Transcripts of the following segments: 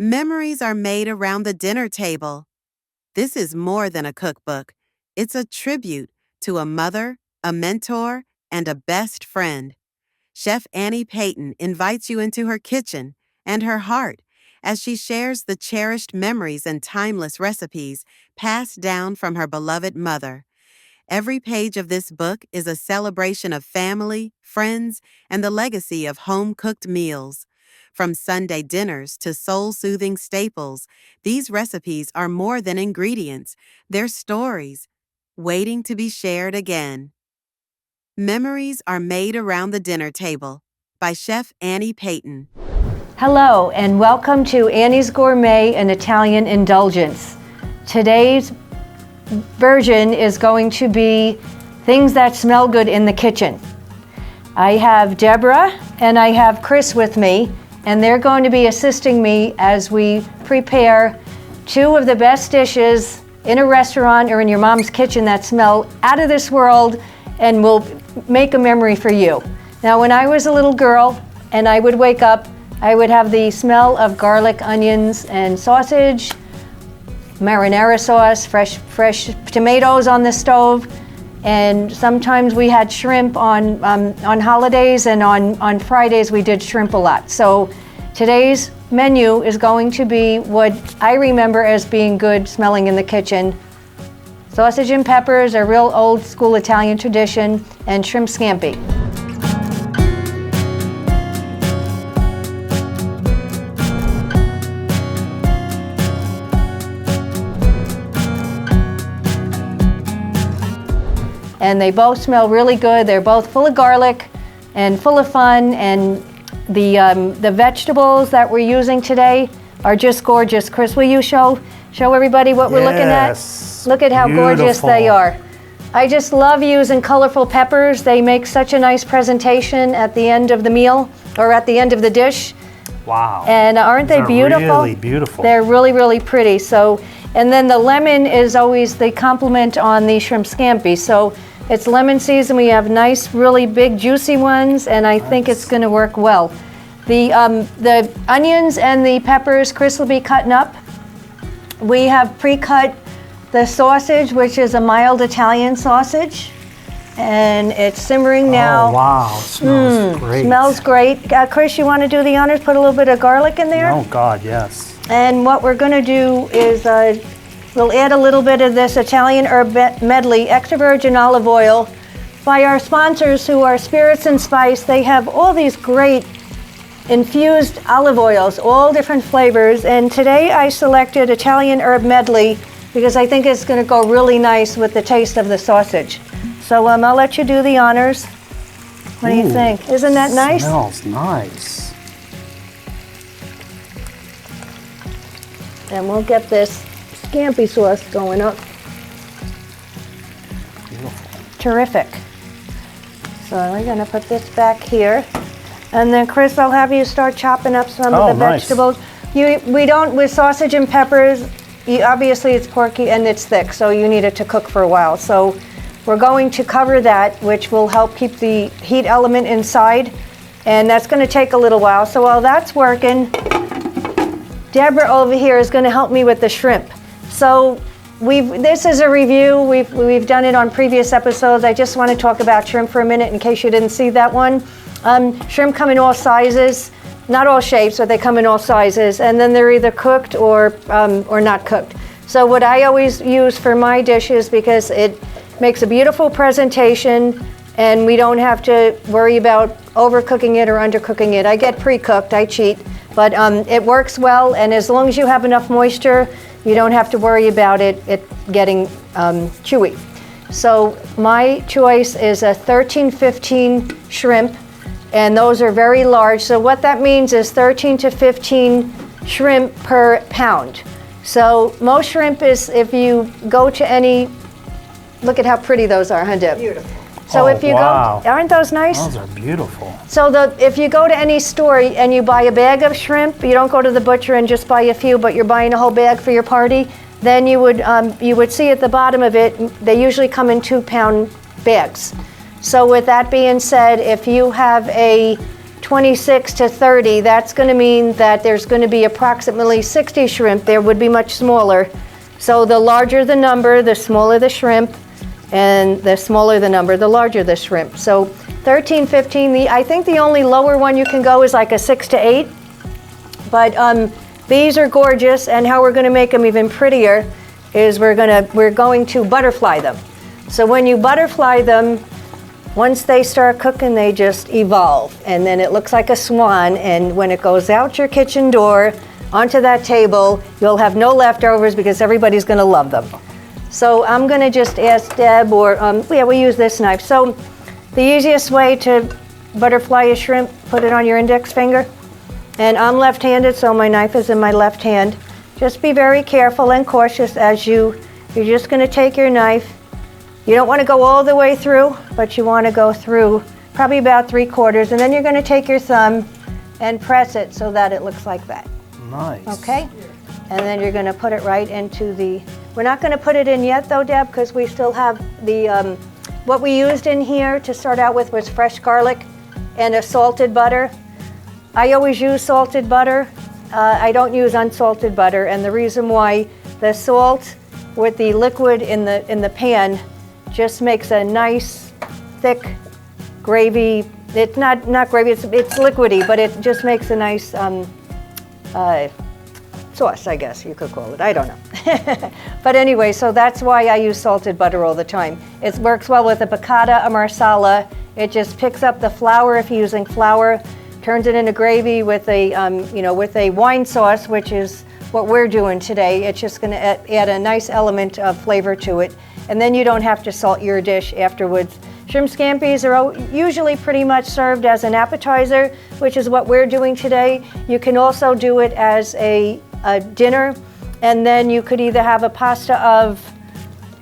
Memories are made around the dinner table. This is more than a cookbook. It's a tribute to a mother, a mentor, and a best friend. Chef Annie Payton invites you into her kitchen and her heart as she shares the cherished memories and timeless recipes passed down from her beloved mother. Every page of this book is a celebration of family, friends, and the legacy of home-cooked meals. From Sunday dinners to soul-soothing staples, these recipes are more than ingredients. They're stories, waiting to be shared again. Memories are made around the dinner table by Chef Annie Payton. Hello, and welcome to Annie's Gourmet and Italian Indulgence. Today's version is going to be things that smell good in the kitchen. I have Debra and I have Chris with me, and they're going to be assisting me as we prepare two of the best dishes in a restaurant or in your mom's kitchen that smell out of this world and will make a memory for you. Now, when I was a little girl and I would wake up, I would have the smell of garlic, onions, and sausage, marinara sauce, fresh tomatoes on the stove, and sometimes we had shrimp on holidays, and on Fridays we did shrimp a lot. So today's menu is going to be what I remember as being good smelling in the kitchen. Sausage and peppers, a real old school Italian tradition, and shrimp scampi. And they both smell really good. They're both full of garlic and full of fun, and the vegetables that we're using today are just gorgeous. Chris, will you show everybody what we're looking at? Look at how gorgeous they are. I just love using colorful peppers. They make such a nice presentation at the end of the meal or at the end of the dish. Wow. And aren't they beautiful? Really beautiful. They're really, really pretty. So, and then the lemon is always the complement on the shrimp scampi. So it's lemon season. We have nice, really big, juicy ones, and I think it's going to work well. The onions and the peppers, Chris will be cutting up. We have pre-cut the sausage, which is a mild Italian sausage, and it's simmering now. Oh, wow. It smells great. Smells great. Chris, you want to do the honors? Put a little bit of garlic in there? Oh, God, yes. And what we're going to do is we'll add a little bit of this Italian herb medley, extra virgin olive oil, by our sponsors who are Spirits and Spice. They have all these great infused olive oils, all different flavors. And today I selected Italian herb medley because I think it's going to go really nice with the taste of the sausage. So I'll let you do the honors. What do you think? Isn't that nice? Smells nice. And we'll get this scampi sauce going up. Beautiful. Terrific. So we're going to put this back here. And then Chris, I'll have you start chopping up some of the vegetables. We don't, with sausage and peppers, obviously it's porky and it's thick, so you need it to cook for a while. So we're going to cover that, which will help keep the heat element inside. And that's going to take a little while. So while that's working, Debra over here is going to help me with the shrimp. So this is a review. We've done it on previous episodes. I just want to talk about shrimp for a minute in case you didn't see that one. Shrimp come in all sizes, not all shapes, but they come in all sizes, and then they're either cooked or not cooked. So what I always use for my dishes, because it makes a beautiful presentation and we don't have to worry about overcooking it or undercooking it. I get pre-cooked, I cheat, but it works well, and as long as you have enough moisture, you don't have to worry about it getting chewy. So my choice is a 13-15 shrimp, and those are very large. So what that means is 13 to 15 shrimp per pound. So most shrimp is, if you go to any, look at how pretty those are, huh, Deb? Beautiful. So if you go, aren't those nice? Those are beautiful. So if you go to any store and you buy a bag of shrimp, you don't go to the butcher and just buy a few, but you're buying a whole bag for your party, then you would see at the bottom of it, they usually come in 2-pound bags. So with that being said, if you have a 26 to 30, that's going to mean that there's going to be approximately 60 shrimp. There would be much smaller. So the larger the number, the smaller the shrimp, and the smaller the number, the larger the shrimp. So 13, 15, I think the only lower one you can go is like a 6 to 8. But these are gorgeous, and how we're going to make them even prettier is we're going to butterfly them. So when you butterfly them, once they start cooking, they just evolve, and then it looks like a swan, and when it goes out your kitchen door onto that table, you'll have no leftovers because everybody's going to love them. So I'm going to just ask Deb, or yeah, we use this knife. So the easiest way to butterfly a shrimp, put it on your index finger. And I'm left-handed, so my knife is in my left hand. Just be very careful and cautious as you're just going to take your knife. You don't want to go all the way through, but you want to go through probably about 3/4, and then you're going to take your thumb and press it so that it looks like that. Nice. Okay? And then you're going to put it right into the, we're not going to put it in yet though, Deb, because we still have the, what we used in here to start out with was fresh garlic and a salted butter. I always use salted butter. I don't use unsalted butter, and the reason why, the salt with the liquid in the pan just makes a nice thick gravy. It's not gravy, it's liquidy, but it just makes a nice sauce, I guess you could call it. I don't know. But anyway, so that's why I use salted butter all the time. It works well with a piccata, a marsala. It just picks up the flour if you're using flour, turns it into gravy with a with a wine sauce, which is what we're doing today. It's just going to add a nice element of flavor to it, and then you don't have to salt your dish afterwards. Shrimp scampis are usually pretty much served as an appetizer, which is what we're doing today. You can also do it as a dinner, and then you could either have a pasta of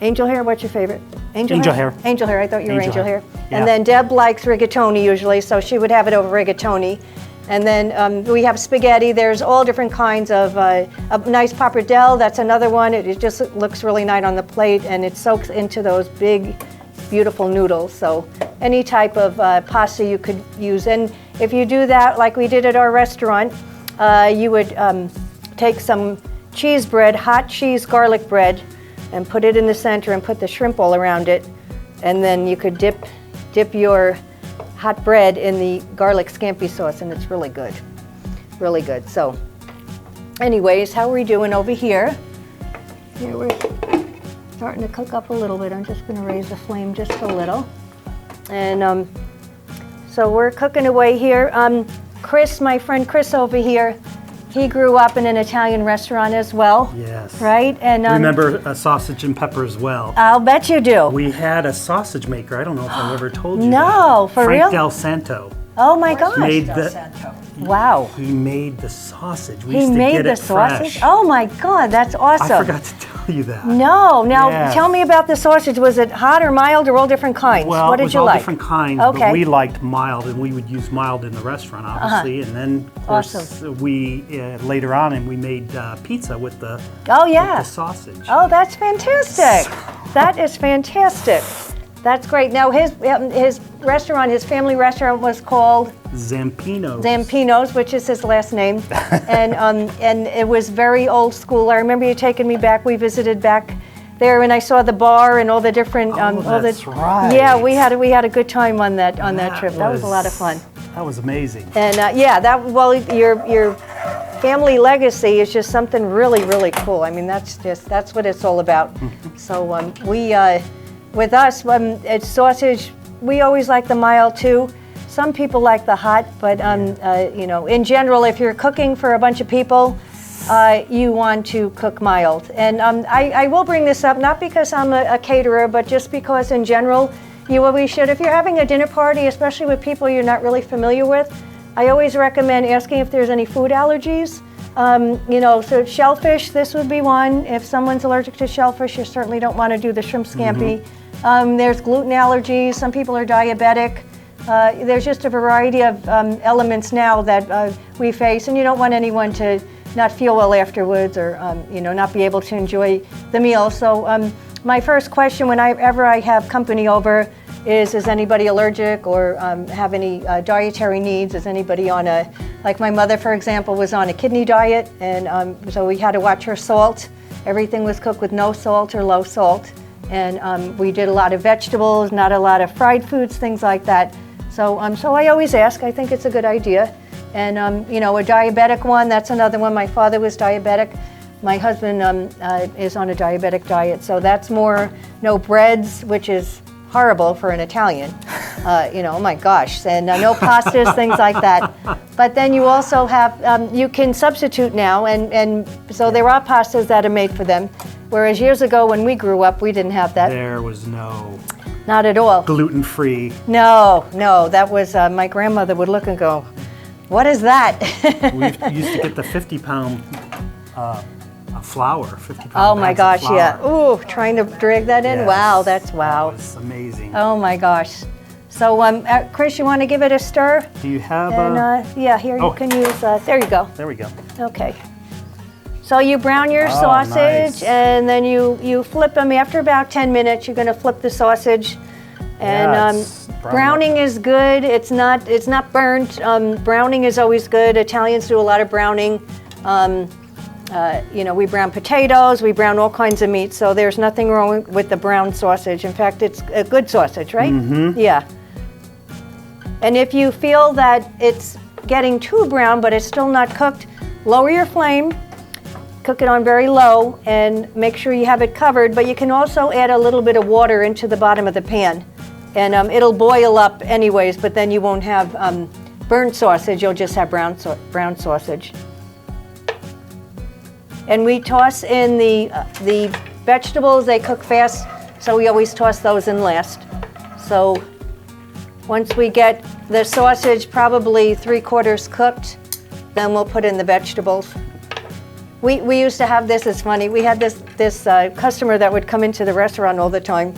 angel hair. What's your favorite? Angel hair. Angel hair. I thought you were angel hair. Yeah. And then Deb likes rigatoni usually, so she would have it over rigatoni. And then we have spaghetti. There's all different kinds of a nice pappardelle. That's another one. It just looks really nice on the plate, and it soaks into those big, beautiful noodles. So any type of pasta you could use. And if you do that, like we did at our restaurant, you would take some cheese bread, hot cheese garlic bread, and put it in the center and put the shrimp all around it. And then you could dip your hot bread in the garlic scampi sauce, and it's really good. Really good. So anyways, how are we doing over here? Here we're starting to cook up a little bit. I'm just going to raise the flame just a little. And so we're cooking away here. Chris, my friend Chris over here, he grew up in an Italian restaurant as well. Yes. Right? And remember a sausage and pepper as well. I'll bet you do. We had a sausage maker. I don't know if I've ever told you No, that. for Frank real? Del Santo. Oh my gosh. Made Wow. He made the sausage. We He used to made get the it sausage? fresh. Oh my God, that's awesome. I forgot to tell you that. No, now Yeah. tell me about the sausage. Was it hot or mild or all different kinds? Well, what it did was you all like? different kinds, Okay. but we liked mild, and we would use mild in the restaurant, obviously. And then, of course, Awesome. we later on, and we made pizza with the Oh yeah. with the sausage. Oh, that's fantastic. That is fantastic. That's great. Now his restaurant, his family restaurant was called Zampino's, which is his last name, and it was very old school. I remember you taking me back. We visited back there, and I saw the bar and all the different. That's right. Yeah, we had a good time on that trip. That was a lot of fun. That was amazing. And your family legacy is just something really, really cool. I mean, that's what it's all about. So with us, it's sausage. We always like the mild too. Some people like the hot, but in general, if you're cooking for a bunch of people, you want to cook mild. And I will bring this up, not because I'm a caterer, but just because in general, you always should. If you're having a dinner party, especially with people you're not really familiar with, I always recommend asking if there's any food allergies. So shellfish, this would be one. If someone's allergic to shellfish, you certainly don't want to do the shrimp scampi. There's gluten allergies. Some people are diabetic. There's just a variety of elements now that we face, and you don't want anyone to not feel well afterwards, or not be able to enjoy the meal. So my first question whenever I have company over, is anybody allergic or have any dietary needs? Is anybody on like my mother, for example, was on a kidney diet, and so we had to watch her salt. Everything was cooked with no salt or low salt. And we did a lot of vegetables, not a lot of fried foods, things like that. So I always ask. I think it's a good idea. And you know, a diabetic one, that's another one. My father was diabetic. My husband is on a diabetic diet, so that's more no breads, which is horrible for an Italian. You know, oh my gosh, and no pastas, things like that. But then you also have, you can substitute now, and so there are pastas that are made for them. Whereas years ago when we grew up, we didn't have that. There was no... Not at all. Gluten-free. No, that was, my grandmother would look and go, what is that? We used to get the 50-pound flour, 50-pound Oh my gosh, flour. yeah. Ooh, trying to drag that in? Yes, Wow, that's wow. That was amazing. Oh my gosh. So, Chris, you want to give it a stir? Do you have yeah, here you can use, there you go. There we go. Okay. So you brown your sausage, nice. and then you flip them. After about 10 minutes, you're going to flip the sausage. And browning is good. It's not burnt. Browning is always good. Italians do a lot of browning. You know, we brown potatoes, we brown all kinds of meat, so there's nothing wrong with the brown sausage. In fact, it's a good sausage, right? Mm-hmm. Yeah. And if you feel that it's getting too brown, but it's still not cooked, lower your flame, cook it on very low, and make sure you have it covered. But you can also add a little bit of water into the bottom of the pan, and it'll boil up anyways, but then you won't have burnt sausage, you'll just have brown sausage. And we toss in the vegetables. They cook fast, so we always toss those in last. So once we get the sausage probably 3/4 cooked, then we'll put in the vegetables. We used to have this, it's funny, we had this customer that would come into the restaurant all the time,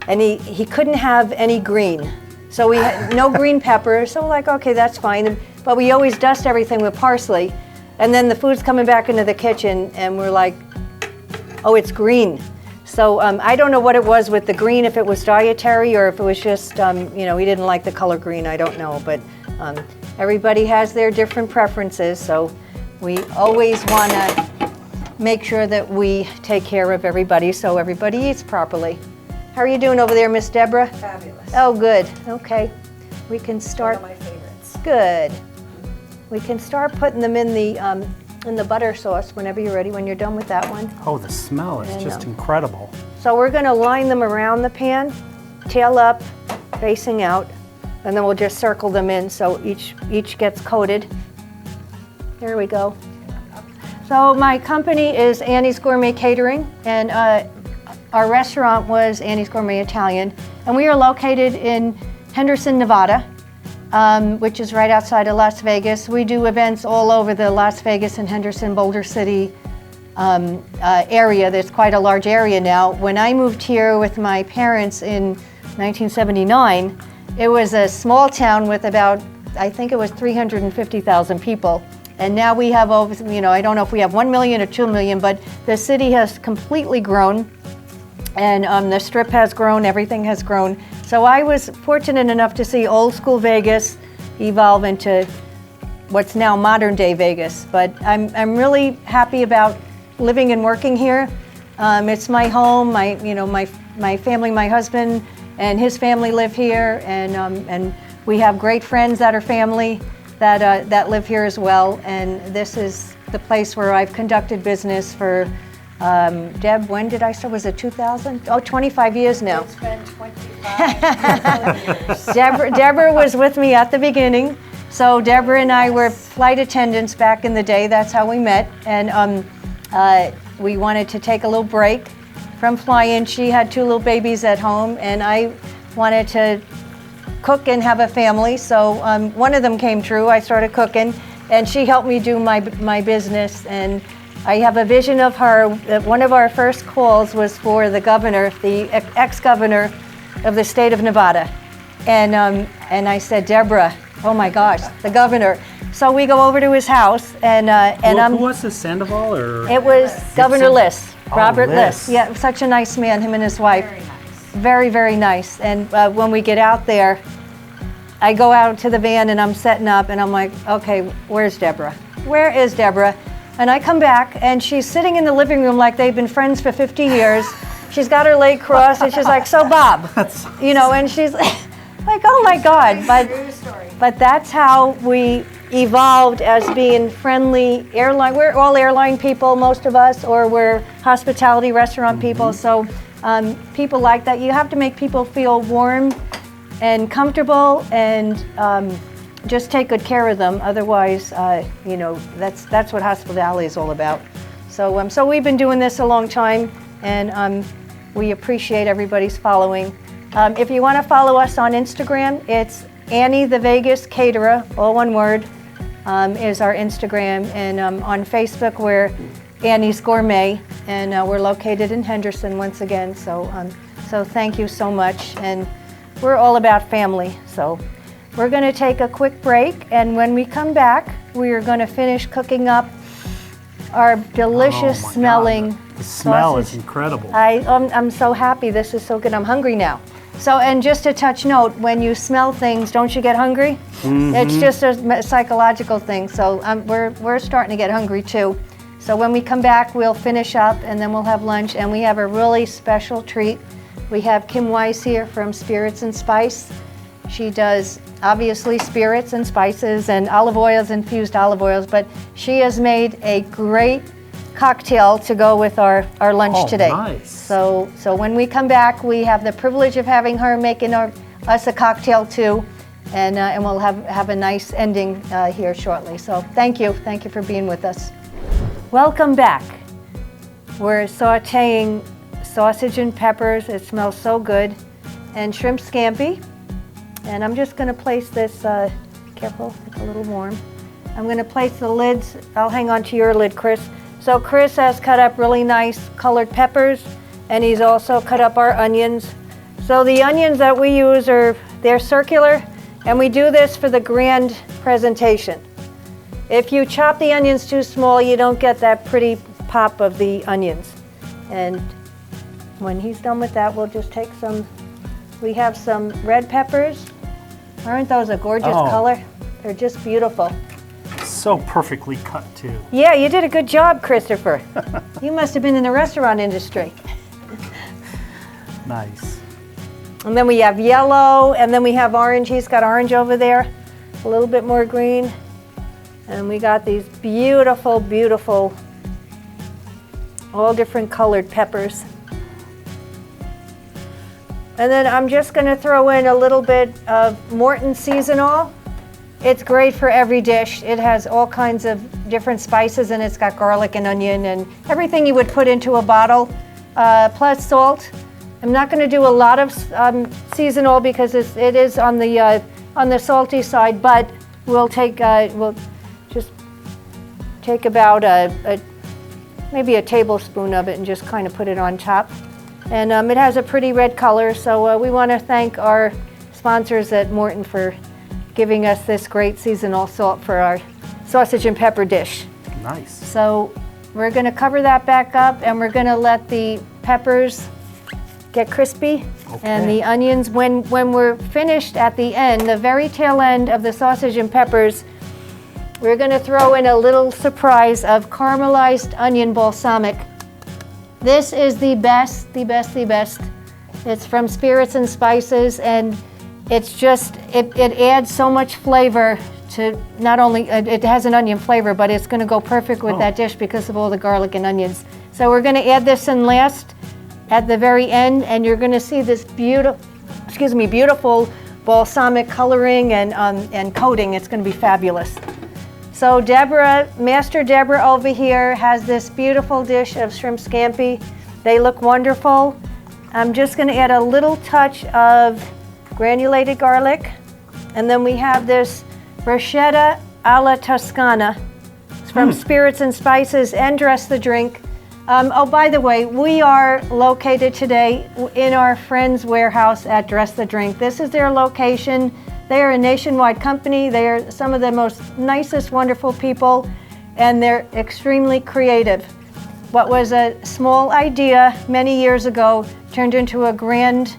and he couldn't have any green. So we had no green peppers, so we're like, okay, that's fine. But we always dust everything with parsley. And then the food's coming back into the kitchen, and we're like, oh, it's green. So I don't know what it was with the green, if it was dietary or if it was just, you know, he didn't like the color green, I don't know. But everybody has their different preferences, so we always want to make sure that we take care of everybody so everybody eats properly. How are you doing over there, Miss Debra? Fabulous. Oh, good. Okay. We can start. One of my favorites. Good. We can start putting them in the butter sauce whenever you're ready, when you're done with that one. Oh, the smell is just incredible. So we're going to line them around the pan, tail up, facing out, and then we'll just circle them in so each gets coated. There we go. So my company is Annie's Gourmet Catering, and our restaurant was Annie's Gourmet Italian, and we are located in Henderson, Nevada. Which is right outside of Las Vegas. We do events all over the Las Vegas and Henderson, Boulder City area. There's quite a large area now. When I moved here with my parents in 1979, it was a small town with about, I think it was 350,000 people. And now we have over, you know, I don't know if we have 1 million or 2 million, but the city has completely grown. And the strip has grown, everything has grown. So I was fortunate enough to see old school Vegas evolve into what's now modern day Vegas. But I'm really happy about living and working here. It's my home. My family, my husband and his family live here, and we have great friends that are family that live here as well. And this is the place where I've conducted business for. Deb, when did I start? Was it 2000? Oh, 25 years now. It's been 25 years. Debra was with me at the beginning. So Debra and I were flight attendants back in the day. That's how we met. And we wanted to take a little break from flying. She had 2 little babies at home, and I wanted to cook and have a family. So one of them came true. I started cooking, and she helped me do my business. And I have a vision of her. One of our first calls was for the governor, the ex-governor of the state of Nevada. And I said, Debra, oh my gosh, the governor. So we go over to his house, and Who was this, Sandoval or? It was Governor Liss, Oh, Robert Liss. Liss. Yeah, such a nice man, him and his wife. Very nice. Very, very nice. And when we get out there, I go out to the van and I'm setting up and I'm like, okay, where's Debra? Where is Debra? And I come back and she's sitting in the living room like they've been friends for 50 years. She's got her leg crossed and she's like, so Bob, you know, and she's like, oh my God. But that's how we evolved as being friendly airline. We're all airline people, most of us, or we're hospitality restaurant people. So people like that. You have to make people feel warm and comfortable and just take good care of them. Otherwise, you know, that's what hospitality is all about. So, so we've been doing this a long time, and we appreciate everybody's following. If you want to follow us on Instagram, it's Annie the Vegas Caterer, all one word, is our Instagram. And on Facebook, we're Annie's Gourmet, and we're located in Henderson once again. So, so thank you so much. And we're all about family. So we're going to take a quick break, and when we come back, we are going to finish cooking up our delicious smelling God, the smell sausage. is incredible. I'm so happy. This is so good. I'm hungry now. So, and just a touch note, when you smell things, don't you get hungry? It's just a psychological thing. So we're starting to get hungry too. So when we come back, we'll finish up and then we'll have lunch, and we have a really special treat. We have Kim Weiss here from Spirits and Spice. She does obviously spirits and spices and olive oils, infused olive oils, but she has made a great cocktail to go with our lunch today. Nice. So when we come back, we have the privilege of having her making us a cocktail too, and we'll have a nice ending here shortly. So thank you for being with us. Welcome back. We're sautéing sausage and peppers. It smells so good, and shrimp scampi. And I'm just going to place this. Careful, it's a little warm. I'm going to place the lids. I'll hang on to your lid, Chris. So Chris has cut up really nice colored peppers, and he's also cut up our onions. So the onions that we use they're circular, and we do this for the grand presentation. If you chop the onions too small, you don't get that pretty pop of the onions. And when he's done with that, we'll just take we have some red peppers. Aren't those a gorgeous color? They're just beautiful. So perfectly cut too. Yeah, you did a good job, Christopher. You must have been in the restaurant industry. Nice. And then we have yellow, and then we have orange. He's got orange over there, a little bit more green. And we got these beautiful, beautiful, all different colored peppers. And then I'm just going to throw in a little bit of Morton seasonal. It's great for every dish. It has all kinds of different spices, and it's got garlic and onion and everything you would put into a bottle, plus salt. I'm not going to do a lot of seasonal because it is on the salty side, but we'll just take about maybe a tablespoon of it and just kind of put it on top. And it has a pretty red color, so we want to thank our sponsors at Morton for giving us this great seasonal salt for our sausage and pepper dish. Nice. So we're going to cover that back up, and we're going to let the peppers get crispy. Okay. And the onions, when we're finished at the end, the very tail end of the sausage and peppers, we're going to throw in a little surprise of caramelized onion balsamic. This is the best, the best, the best. It's from Spirits and Spices, and it's just, it adds so much flavor to, not only, it has an onion flavor, but it's gonna go perfect with that dish because of all the garlic and onions. So we're gonna add this in last at the very end, and you're gonna see this beautiful balsamic coloring and coating. It's gonna be fabulous. So Debra, Master Debra over here has this beautiful dish of shrimp scampi. They look wonderful. I'm just gonna add a little touch of granulated garlic. And then we have this bruschetta alla Toscana. It's from Spirits and Spices and Dress the Drink. Oh, by the way, we are located today in our friend's warehouse at Dress the Drink. This is their location. They are a nationwide company. They are some of the most nicest, wonderful people, and they're extremely creative. What was a small idea many years ago turned into a grand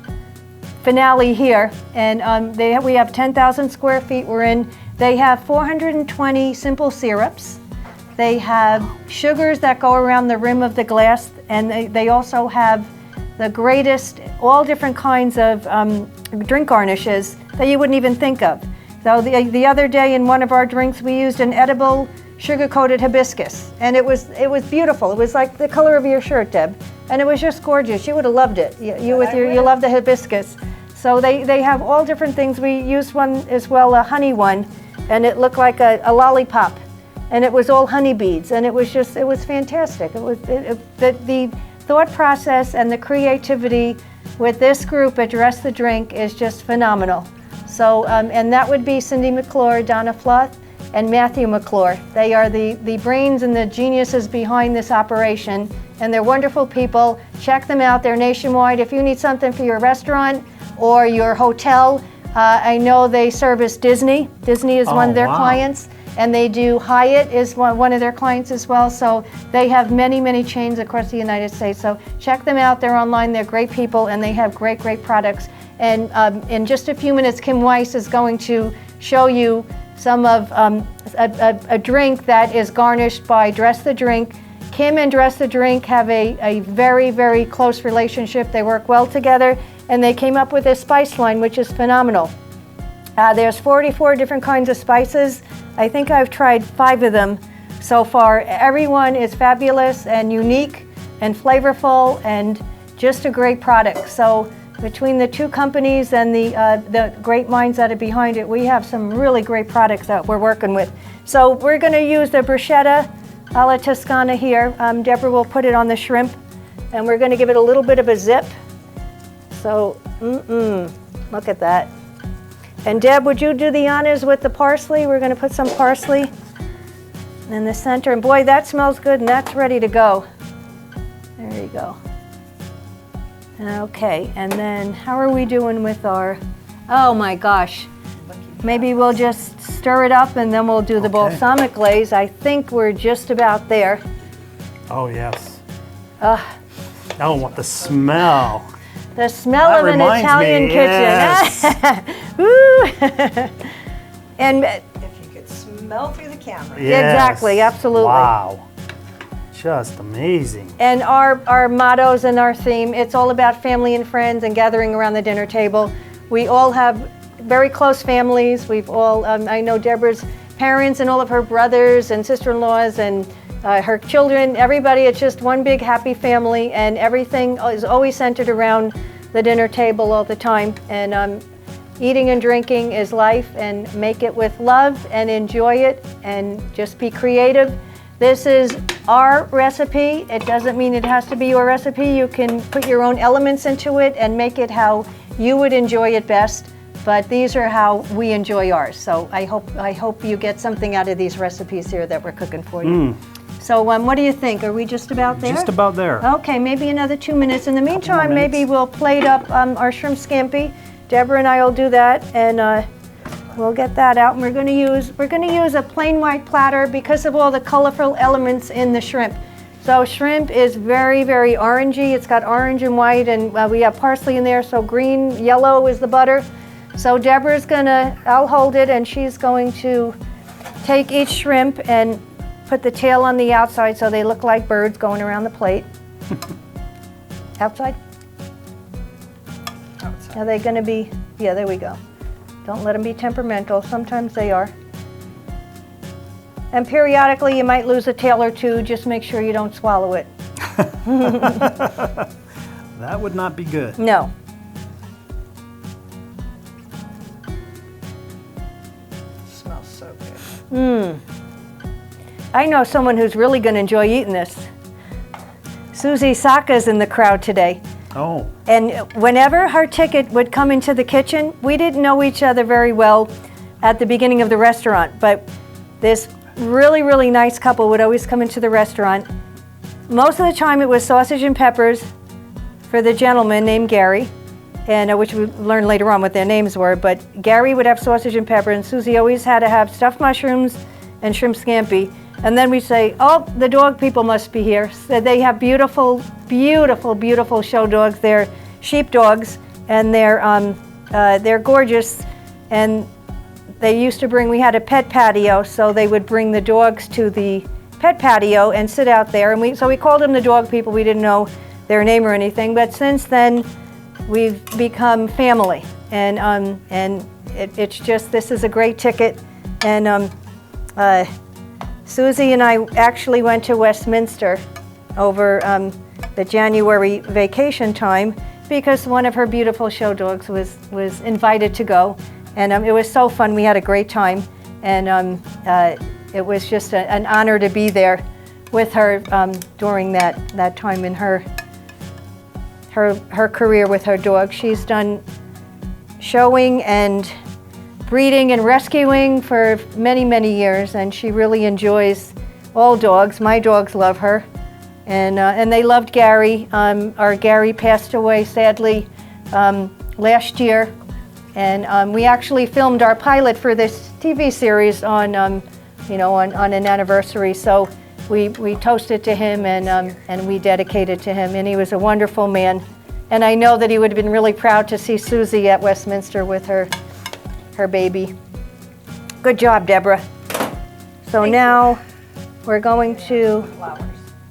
finale here. And we have 10,000 square feet we're in. They have 420 simple syrups. They have sugars that go around the rim of the glass, and they also have the greatest, all different kinds of drink garnishes that you wouldn't even think of. So the other day in one of our drinks, we used an edible sugar-coated hibiscus, and it was beautiful. It was like the color of your shirt, Deb, and it was just gorgeous. You would have loved it. You love the hibiscus. So they have all different things. We used one as well, a honey one, and it looked like a lollipop, and it was all honey beads, and it was fantastic. The thought process and the creativity with this group at Dress the Drink is just phenomenal. So, and that would be Cindy McClure, Donna Fluth, and Matthew McClure. They are the brains and the geniuses behind this operation, and they're wonderful people. Check them out. They're nationwide. If you need something for your restaurant or your hotel, I know they service Disney. Disney is one of their clients, and they do Hyatt is one of their clients as well. So they have many, many chains across the United States. So check them out. They're online. They're great people, and they have great, great products. And in just a few minutes, Kim Weiss is going to show you some of a drink that is garnished by Dress the Drink. Kim and Dress the Drink have a very, very close relationship. They work well together, and they came up with this spice line, which is phenomenal. There's 44 different kinds of spices. I think I've tried 5 of them so far. Everyone is fabulous and unique and flavorful and just a great product. So between the two companies and the great minds that are behind it, we have some really great products that we're working with. So we're going to use the bruschetta alla Toscana here. Debra will put it on the shrimp, and we're going to give it a little bit of a zip. So, look at that. And Deb, would you do the honors with the parsley? We're going to put some parsley in the center. And boy, that smells good, and that's ready to go. There you go. Okay, and then how are we doing with our, oh my gosh. Maybe we'll just stir it up and then we'll do the balsamic glaze. I think we're just about there. Oh, yes. Oh, what the smell. The smell of an Italian kitchen. Yes. Woo! And If you could smell through the camera. Yes. Exactly, absolutely. Wow. Just amazing. And our mottos and our theme, it's all about family and friends and gathering around the dinner table. We all have very close families. We've all, I know Debra's parents and all of her brothers and sister-in-laws and her children, everybody, it's just one big happy family, and everything is always centered around the dinner table all the time. And eating and drinking is life, and make it with love and enjoy it and just be creative. This is our recipe. It doesn't mean it has to be your recipe. You can put your own elements into it and make it how you would enjoy it best. But these are how we enjoy ours. So I hope you get something out of these recipes here that we're cooking for you. So what do you think? Are we just about there? Just about there. Okay, maybe another 2 minutes. In the meantime, maybe we'll plate up our shrimp scampi. Debra and I will do that, and we'll get that out. And we're going to use a plain white platter because of all the colorful elements in the shrimp. So shrimp is very, very orangey. It's got orange and white, and we have parsley in there. So green, yellow is the butter. So Debra's I'll hold it, and she's going to take each shrimp and put the tail on the outside so they look like birds going around the plate. Outside? Outside. Are they going to be, yeah, there we go. Don't let them be temperamental. Sometimes they are. And periodically you might lose a tail or two. Just make sure you don't swallow it. That would not be good. No. Smells so good. I know someone who's really going to enjoy eating this. Susie Saka's in the crowd today. Oh. And whenever her ticket would come into the kitchen, we didn't know each other very well at the beginning of the restaurant, but this really, really nice couple would always come into the restaurant. Most of the time it was sausage and peppers for the gentleman named Gary, and which we learned later on what their names were, but Gary would have sausage and pepper, and Susie always had to have stuffed mushrooms and shrimp scampi. And then we say, oh, the dog people must be here. So they have beautiful, beautiful, beautiful show dogs. They're sheepdogs, and they're gorgeous. And they used to bring, we had a pet patio, so they would bring the dogs to the pet patio and sit out there. And so we called them the dog people. We didn't know their name or anything. But since then, we've become family. And it's just, this is a great ticket. And Susie and I actually went to Westminster over the January vacation time because one of her beautiful show dogs was invited to go. And it was so fun. We had a great time. And it was just an honor to be there with her during that time in her career with her dog. She's done showing and breeding and rescuing for many, many years, and she really enjoys all dogs. My dogs love her, and they loved Gary. Our Gary passed away sadly last year, and we actually filmed our pilot for this TV series on an anniversary. So we toasted to him and we dedicated to him, and he was a wonderful man. And I know that he would have been really proud to see Susie at Westminster with her baby. Good job, Deborah. So now we're going to,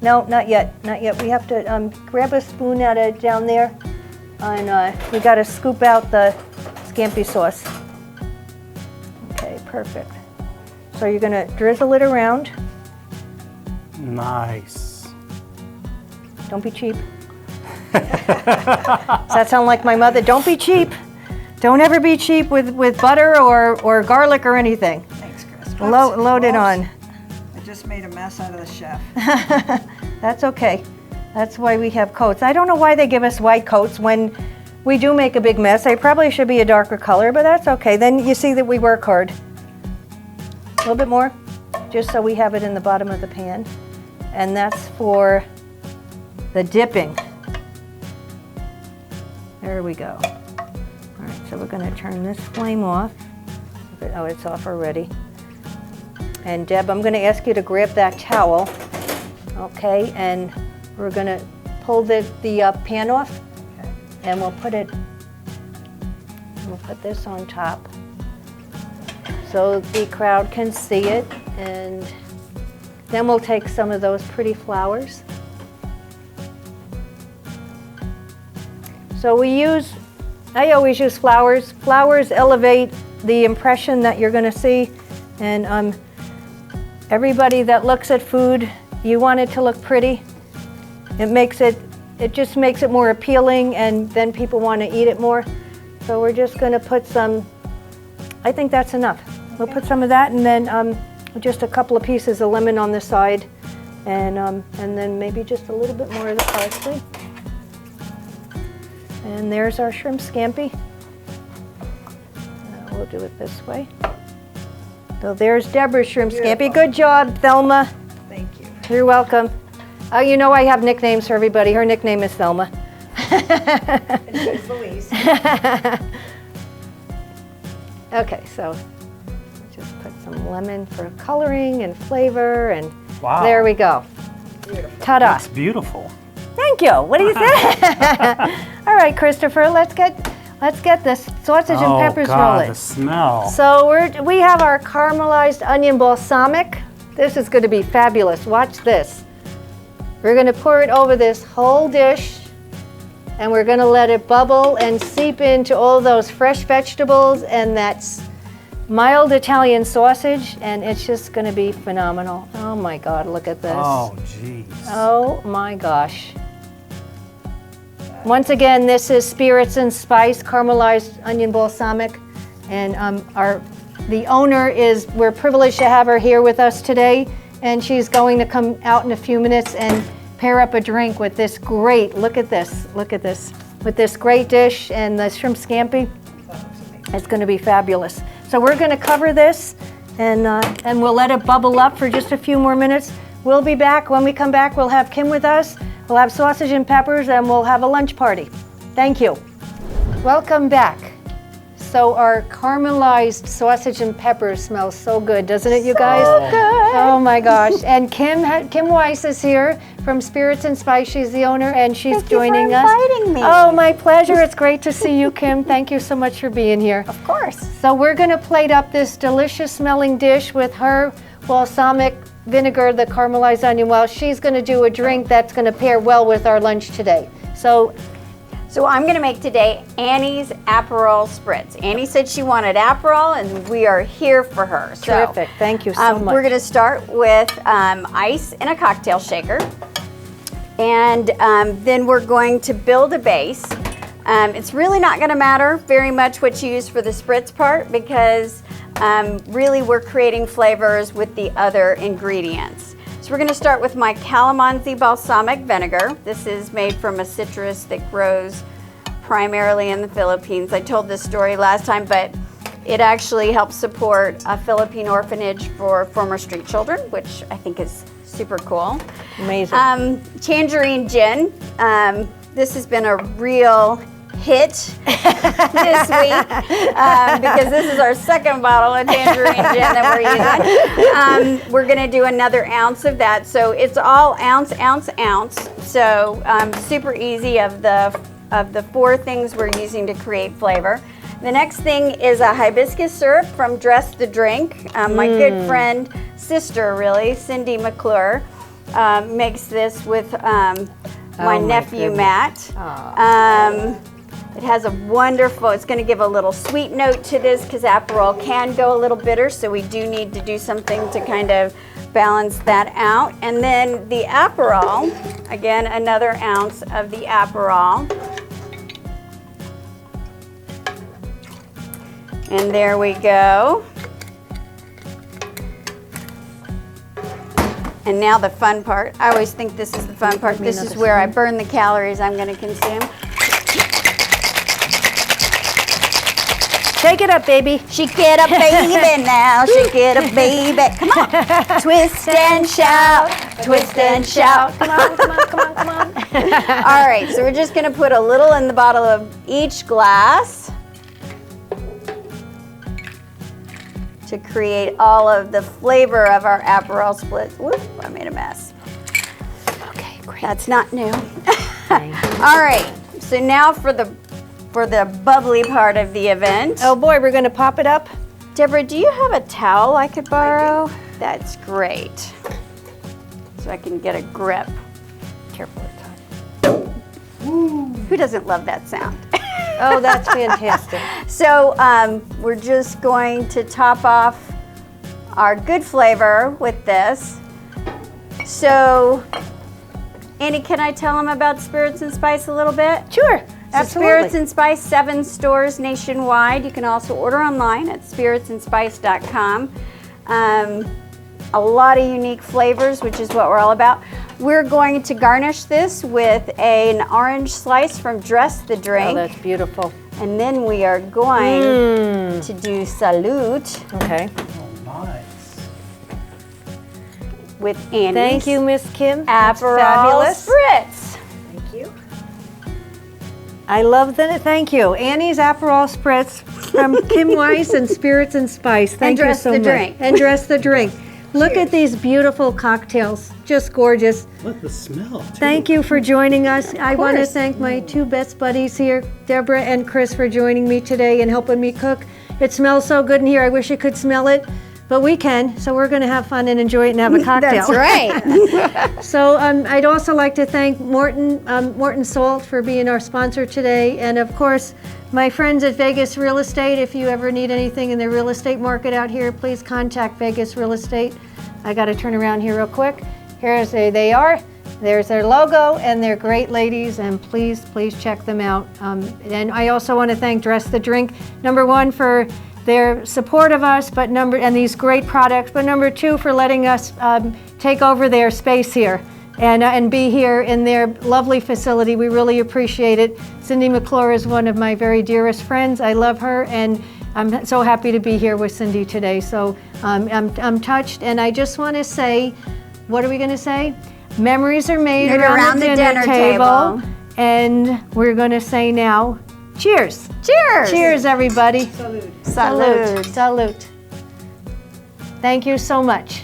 no, not yet. We have to grab a spoon out of down there, and we got to scoop out the scampi sauce. Okay, perfect. So you're going to drizzle it around. Nice. Don't be cheap. Does that sound like my mother? Don't be cheap. Don't ever be cheap with butter or garlic or anything. Thanks, Chris. Load it on. I just made a mess out of the chef. That's okay. That's why we have coats. I don't know why they give us white coats when we do make a big mess. They probably should be a darker color, but that's okay. Then you see that we work hard. A little bit more, just so we have it in the bottom of the pan. And that's for the dipping. There we go. All right, so we're going to turn this flame off. Oh, it's off already. And Deb, I'm going to ask you to grab that towel, okay? And we're going to pull the pan off, and we'll put this on top so the crowd can see it. And then we'll take some of those pretty flowers. So I always use flowers. Flowers elevate the impression that you're going to see. And everybody that looks at food, you want it to look pretty. It just makes it more appealing, and then people want to eat it more. So we're just going to put some, I think that's enough. We'll put some of that, and then just a couple of pieces of lemon on the side, and then maybe just a little bit more of the parsley. And there's our shrimp scampi. We'll do it this way. So there's Debra's shrimp scampi. Good job, Thelma. Thank you. You're welcome. You know I have nicknames for everybody. Her nickname is Thelma. And she's Louise. Okay, so just put some lemon for coloring and flavor, and Wow. there we go. Beautiful. Ta-da. It's beautiful. Thank you. What do you think? All right, Christopher, let's get this sausage and peppers rolling. The smell. So we have our caramelized onion balsamic. This is going to be fabulous. Watch this. We're going to pour it over this whole dish, and we're going to let it bubble and seep into all those fresh vegetables and that mild Italian sausage, and it's just going to be phenomenal. Oh my God, look at this. Oh, geez. Oh my gosh. Once again, this is Spirits and Spice caramelized onion balsamic, and the owner we're privileged to have her here with us today, and she's going to come out in a few minutes and pair up a drink with this great, look at this, with this great dish and the shrimp scampi. It's going to be fabulous. So we're going to cover this, and we'll let it bubble up for just a few more minutes. We'll be back. When we come back, we'll have Kim with us. We'll have sausage and peppers, and we'll have a lunch party. Thank you. Welcome back. So our caramelized sausage and peppers smells so good, doesn't it, you guys? Good. Oh my gosh. And Kim Weiss is here from Spirits and Spice. She's the owner and she's joining us. Thank you for inviting me. Oh, my pleasure. It's great to see you, Kim. Thank you so much for being here. Of course. So we're going to plate up this delicious smelling dish with her balsamic vinegar, the caramelized onion, while she's going to do a drink that's going to pair well with our lunch today. So I'm going to make today Annie's Aperol Spritz. Annie said she wanted Aperol, and we are here for her. terrific. Thank you so much. We're going to start with ice in a cocktail shaker, and then we're going to build a base. It's really not going to matter very much what you use for the spritz part because really we're creating flavors with the other ingredients. So we're going to start with my calamansi balsamic vinegar. This is made from a citrus that grows primarily in the Philippines. I told this story last time, but it actually helps support a Philippine orphanage for former street children, which I think is super cool. Amazing. Tangerine gin. This has been a real hit this week because this is our second bottle of tangerine gin that we're using. We're going to do another ounce of that. So it's all ounce, ounce, ounce. So super easy of the 4 things we're using to create flavor. The next thing is a hibiscus syrup from Dress the Drink. My good friend, sister really, Cindy McClure, makes this with my nephew Matt. It has a wonderful, it's going to give a little sweet note to this because Aperol can go a little bitter, so we do need to do something to kind of balance that out. And then the Aperol, again, another ounce of the Aperol. And there we go. And now the fun part. I always think this is the fun part. This is where I burn the calories I'm going to consume. Shake it up, baby. Shake it up, baby, now. Shake it up, baby. Come on. Twist and shout. Twist and shout. Come on, come on, come on, come on. All right, so we're just going to put a little in the bottle of each glass to create all of the flavor of our Aperol Spritz. Whoop, I made a mess. Okay, great. That's not new. All right, so now for the bubbly part of the event. Oh boy, we're going to pop it up. Debra, do you have a towel I could borrow? That's great. So I can get a grip. Careful. Who doesn't love that sound? Oh, that's fantastic. So we're just going to top off our good flavor with this. So, Annie, can I tell them about Spirits and Spice a little bit? Sure. So Absolutely. Spirits and Spice, 7 stores nationwide. You can also order online at spiritsandspice.com. A lot of unique flavors, which is what we're all about. We're going to garnish this with an orange slice from Dress the Drink. Oh, that's beautiful. And then we are going to do salute Okay. Oh, nice. with Annie's Thank you, Miss Kim. That's Aperol fabulous. Spritz. Thank you. I love that. Thank you. Annie's Aperol Spritz from Kim Weiss and Spirits and Spice. Thank you Dress so the much. Drink. And Dress the Drink. Look at these beautiful cocktails. Just gorgeous. Look at the smell, too. Thank you for joining us. I want to course. thank my 2 best buddies here, Debra and Chris, for joining me today and helping me cook. It smells so good in here. I wish you could smell it, but we can. So we're going to have fun and enjoy it and have a cocktail. That's right. So I'd also like to thank Morton Salt for being our sponsor today, and of course my friends at Vegas Real Estate. If you ever need anything in the real estate market out here, please contact Vegas Real Estate. I got to turn around here real quick. They are. There's their logo, and they're great ladies, and please check them out. And I also want to thank Dress the Drink, number 1 for their support of us, and these great products, but number 2 for letting us take over their space here and be here in their lovely facility. We really appreciate it. Cindy McClure is one of my very dearest friends. I love her, and I'm so happy to be here with Cindy today. So I'm touched, and I just want to say, what are we going to say? Memories are made around the dinner table. And we're going to say now, cheers. Cheers! Cheers, everybody. Salute. Salute. Salute. Thank you so much.